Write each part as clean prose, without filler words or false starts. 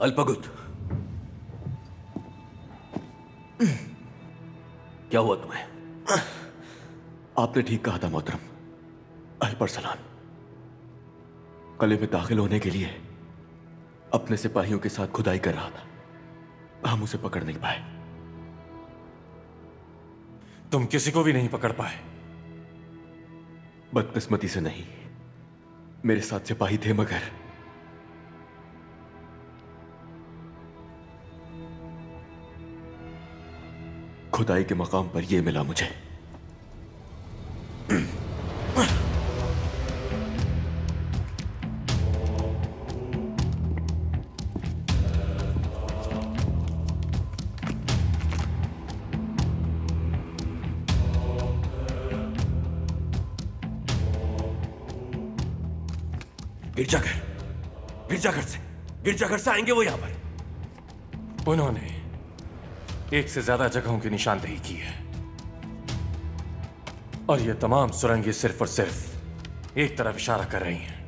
अल्पगुत, क्या हुआ तुम्हें? आपने ठीक कहा था मोहतरम। अल्परसलान कले में दाखिल होने के लिए अपने सिपाहियों के साथ खुदाई कर रहा था। हम उसे पकड़ नहीं पाए। तुम किसी को भी नहीं पकड़ पाए? बदकिस्मती से नहीं, मेरे साथ सिपाही थे, मगर खुदाई के मकाम पर यह मिला मुझे। गिरजाघर से आएंगे वो यहां पर। उन्होंने एक से ज्यादा जगहों की निशानदेही की है और ये तमाम सुरंगें सिर्फ और सिर्फ एक तरफ इशारा कर रही हैं,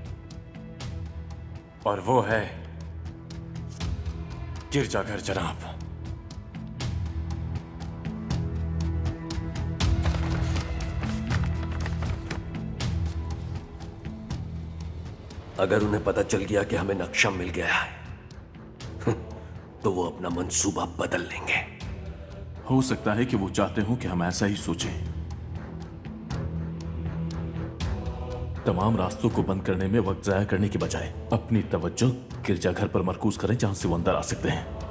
और वो है गिरजाघर जनाब। अगर उन्हें पता चल गया कि हमें नक्शा मिल गया है तो वो अपना मंसूबा बदल लेंगे। हो सकता है कि वो चाहते हो कि हम ऐसा ही सोचें। तमाम रास्तों को बंद करने में वक्त जाया करने की बजाय अपनी तवज्जो गिरजाघर पर मरकूज करें, जहां से वो अंदर आ सकते हैं।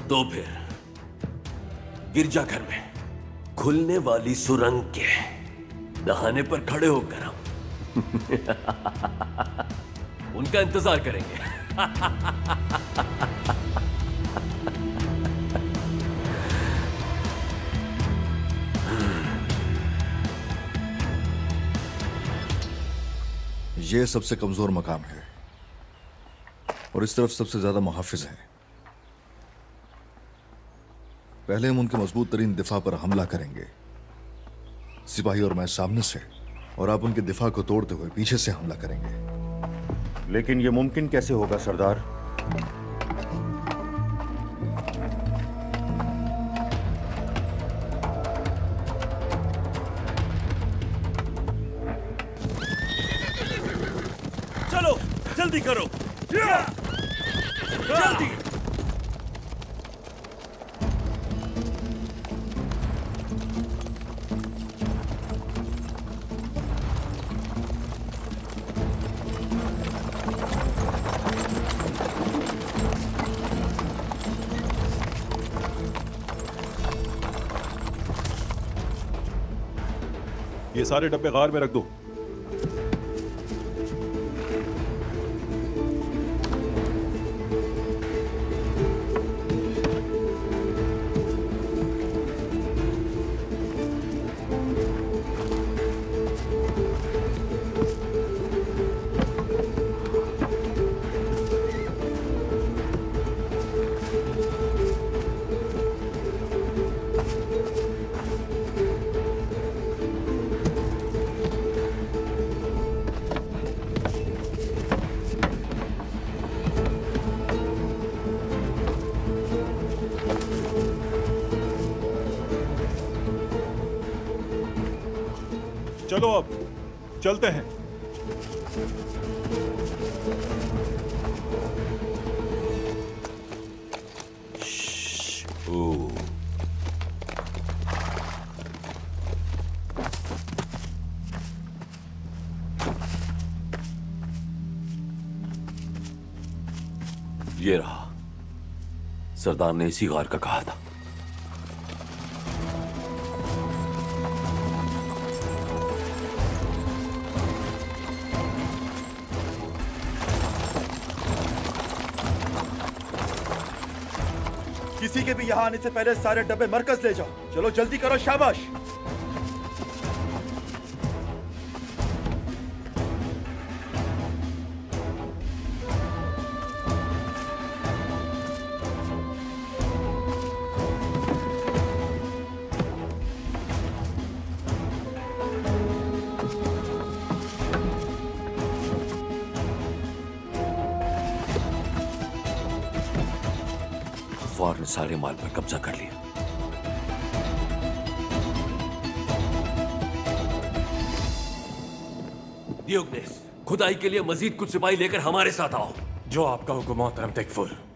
तो फिर गिरजाघर में खुलने वाली सुरंग के दहाने पर खड़े होकर हम उनका इंतजार करेंगे। ये सबसे कमजोर मकाम है और इस तरफ सबसे ज्यादा मुहाफिज हैं। पहले हम उनके मजबूत तरीन दिफा पर हमला करेंगे, सिपाही और मैं सामने से, और आप उनके दिफा को तोड़ते हुए पीछे से हमला करेंगे। लेकिन यह मुमकिन कैसे होगा सरदार? चलो जल्दी करो, जल्दी। ये सारे डब्बे गार में रख दो। चलो अब चलते हैं। ये रहा, सरदार ने इसी गार का कहा था। किसी के भी यहां आने से पहले सारे डब्बे मरकज ले जाओ। चलो जल्दी करो, शाबाश। सारे माल पर कब्जा कर लिया। दियोगनेस, खुदाई के लिए मजीद कुछ सिपाही लेकर हमारे साथ आओ। जो आपका हुक्म मोहतरम तेकफुर।